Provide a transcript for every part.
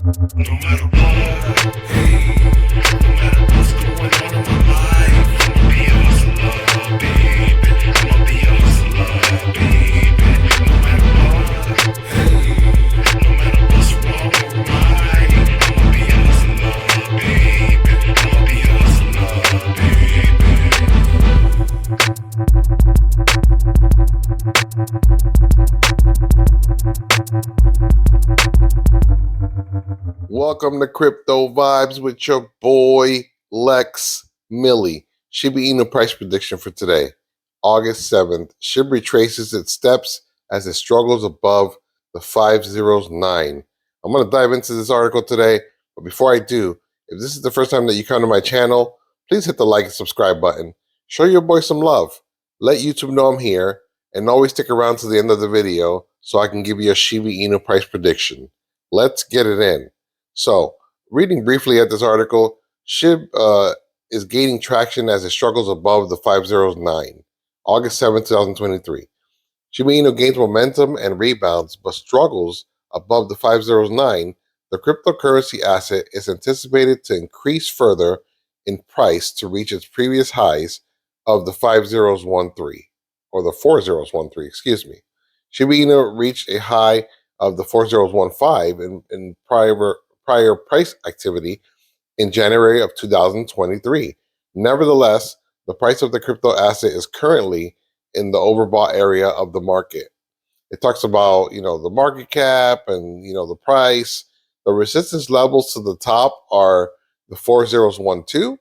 No matter what, hey, no matter what's going on in my life, I'ma be a hustler, baby. I'ma be a hustler, baby. No matter what, hey, no matter what's wrong or right, I'ma be a hustler, baby. I'ma be a hustler, Welcome to Crypto Vibes with your boy Lex Millie. Shiba Inu price prediction for today, August 7th. Shib retraces its steps as it struggles above the 509. I'm going to dive into this article today, but before I do, if this is the first time that you come to my channel, please hit the like and subscribe button. Show your boy some love. Let YouTube know I'm here, and always stick around to the end of the video so I can give you a Shiba Inu price prediction. Let's get it in. So, reading briefly at this article, Shib is gaining traction as it struggles above the 509, August 7, 2023. Shiba Inu gains momentum and rebounds, but struggles above the 509. The cryptocurrency asset is anticipated to increase further in price to reach its previous highs of the 5013, or the 4013, excuse me. Shiba Inu reached a high of the 4015 in prior price activity in January of 2023. Nevertheless, the price of the crypto asset is currently in the overbought area of the market. It talks about, the market cap and, the price. The resistance levels to the top are the 4012,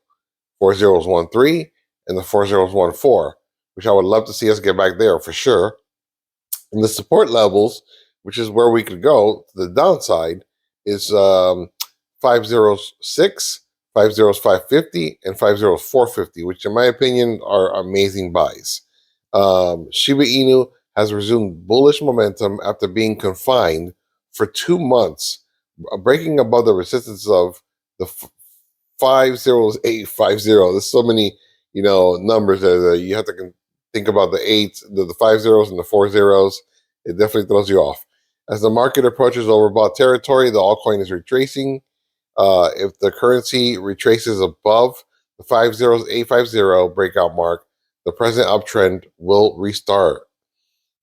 4013, and the 4014, which I would love to see us get back there for sure. And the support levels, which is where we could go to the downside, is 506, 50550, and 50450, which in my opinion are amazing buys. Shiba Inu has resumed bullish momentum after being confined for 2 months, breaking above the resistance of the 50850. There's so many, numbers that you have to think about the eights, the 5 zeros and the 4 zeros. It definitely throws you off. As the market approaches overbought territory, the altcoin is retracing. If the currency retraces above the 50850 breakout mark, the present uptrend will restart.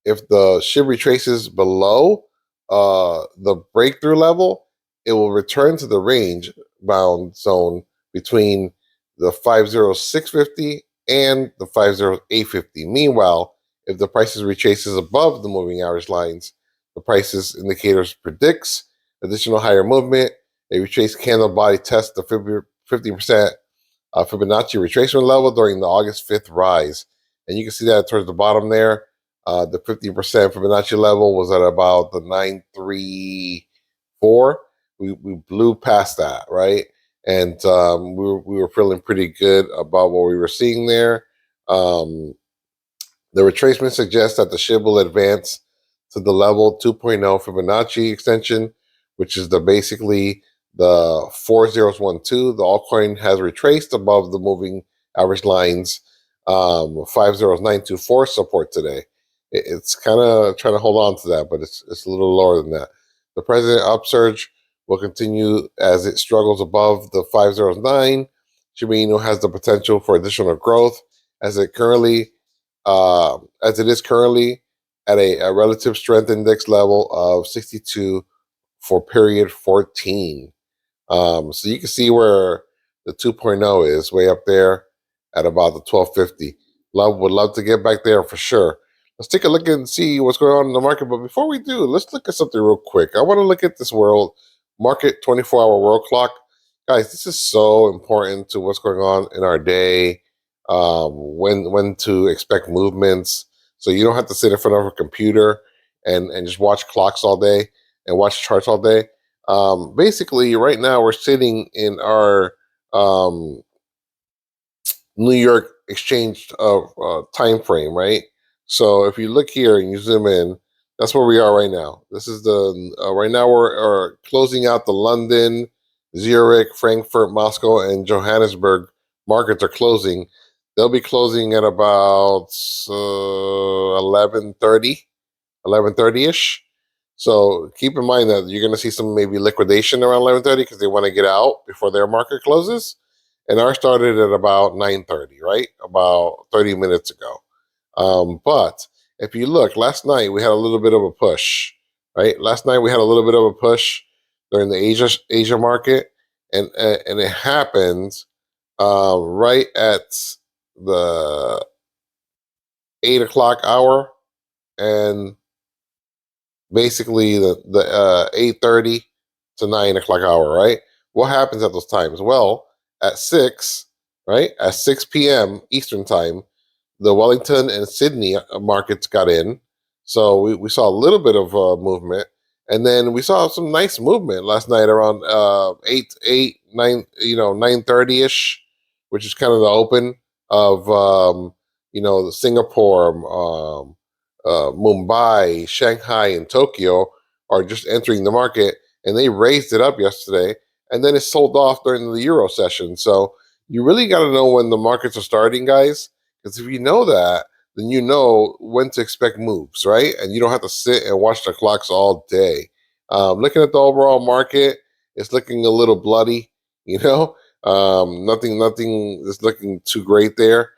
If the SHIB retraces below the breakthrough level, it will return to the range bound zone between the 50650 and the 50850. Meanwhile, if the prices retraces above the moving average lines, the prices indicators predicts additional higher movement. A retrace candle body tests the 50% Fibonacci retracement level during the August 5th rise. And you can see that towards the bottom there. The 50% Fibonacci level was at about the 934. We blew past that, right? And we were feeling pretty good about what we were seeing there. The retracement suggests that the SHIB will advance to the level 2.0 Fibonacci extension, which is basically the 4012. The altcoin has retraced above the moving average lines 50924 support today. It's kind of trying to hold on to that, but it's a little lower than that. The present upsurge will continue as it struggles above the 509. Shiba Inu has the potential for additional growth as it is currently at a relative strength index level of 62 for period 14. So you can see where the 2.0 is, way up there at about the 1250. Would love to get back there for sure. Let's take a look and see what's going on in the market. But before we do, let's look at something real quick. I want to look at this world market 24-hour world clock. Guys, this is so important to what's going on in our day, when to expect movements. So you don't have to sit in front of a computer and just watch clocks all day and watch charts all day. Basically, right now we're sitting in our New York exchange time frame, right? So if you look here and you zoom in, that's where we are right now. This is right now we're closing out the London, Zurich, Frankfurt, Moscow, and Johannesburg markets are closing. They'll be closing at about 11:30-ish. So keep in mind that you're going to see some maybe liquidation around 11:30 because they want to get out before their market closes. And ours started at about 9:30, right? About 30 minutes ago. But if you look, last night we had a little bit of a push, right? Last night we had a little bit of a push during the Asia market, and it happened right at the 8 o'clock hour, and basically the 8:30 to 9 o'clock hour, right? What happens at those times? Well, at 6, right? At 6 p.m. Eastern time, the Wellington and Sydney markets got in. So we saw a little bit of movement. And then we saw some nice movement last night around 9, 9:30ish, which is kind of the open of, the Singapore, Mumbai, Shanghai, and Tokyo are just entering the market, and they raised it up yesterday, and then it sold off during the Euro session. So you really got to know when the markets are starting, guys, because if you know that, then you know when to expect moves, right? And you don't have to sit and watch the clocks all day. Looking at the overall market, it's looking a little bloody, you know. Nothing is looking too great there.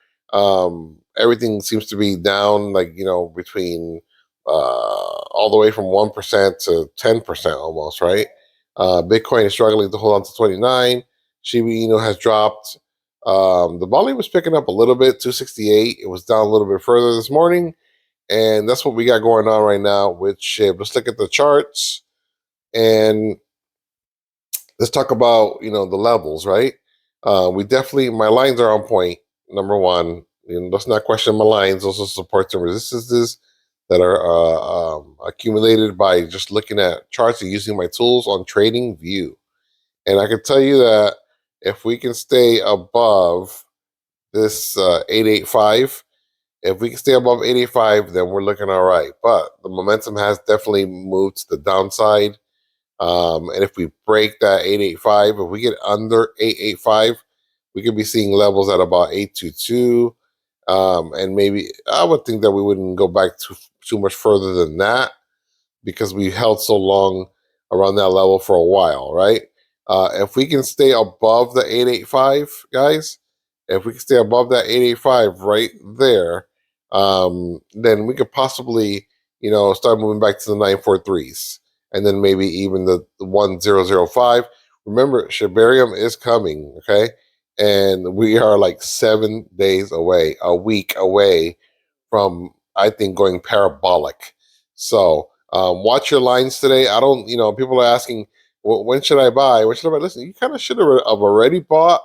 Everything seems to be down, like, between all the way from 1% to 10% almost, right? Bitcoin is struggling to hold on to 29. Shiba Inu has dropped. The volume was picking up a little bit, 268. It was down a little bit further this morning. And that's what we got going on right now with Shib. Let's look at the charts and let's talk about, the levels, right? My lines are on point. Number one, let's not question my lines. Those are supports and resistances that are accumulated by just looking at charts and using my tools on Trading View. And I can tell you that if we can stay above this 885, if we can stay above 885, then we're looking all right. But the momentum has definitely moved to the downside. And if we break that 885, if we get under 885, we could be seeing levels at about 822. And maybe I would think that we wouldn't go back too much further than that because we held so long around that level for a while, right? If we can stay above the 885, guys, if we can stay above that 885 right there, then we could possibly, start moving back to the 943s. And then maybe even the 1005. Remember, Shibarium is coming, okay? And we are like 7 days away, a week away from, I think, going parabolic. So watch your lines today. I don't, people are asking, well, when should I buy? When should I buy? Listen, you kind of should have already bought.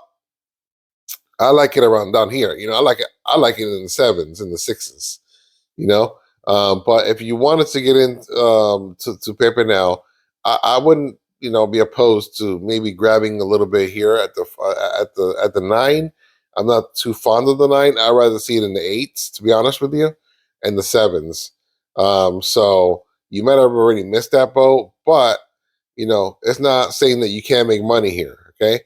I like it around down here. I like it in the 7s and the 6s, you know. But if you wanted to get in to paper now, I wouldn't, be opposed to maybe grabbing a little bit here at the 9. I'm not too fond of the 9. I'd rather see it in the 8s, to be honest with you, and the 7s. So you might have already missed that boat, but it's not saying that you can't make money here. Okay.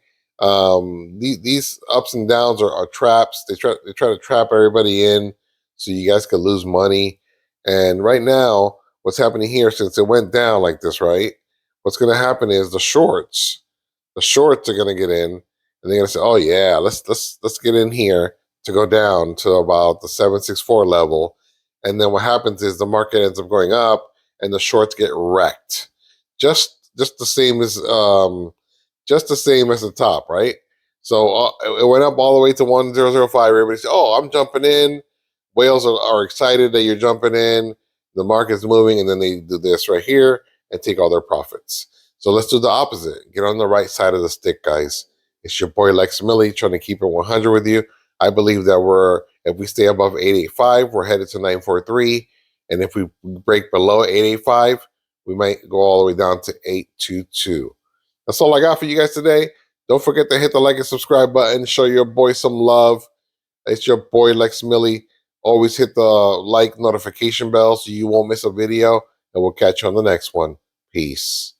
These ups and downs are traps. They try to trap everybody in so you guys could lose money. And right now, what's happening here, since it went down like this, right? What's going to happen is the shorts are going to get in, and they're going to say, "Oh yeah, let's get in here to go down to about the 764 level." And then what happens is the market ends up going up, and the shorts get wrecked, just the same as the top, right? So it went up all the way to 1005. Everybody said, "Oh, I'm jumping in." Whales are excited that you're jumping in. The market's moving, and then they do this right here and take all their profits. So let's do the opposite. Get on the right side of the stick, guys. It's your boy Lex Millie trying to keep it 100 with you. I believe that if we stay above 885, we're headed to 943. And if we break below 885, we might go all the way down to 822. That's all I got for you guys today. Don't forget to hit the like and subscribe button. Show your boy some love. It's your boy Lex Millie. Always hit the like notification bell so you won't miss a video. And we'll catch you on the next one. Peace.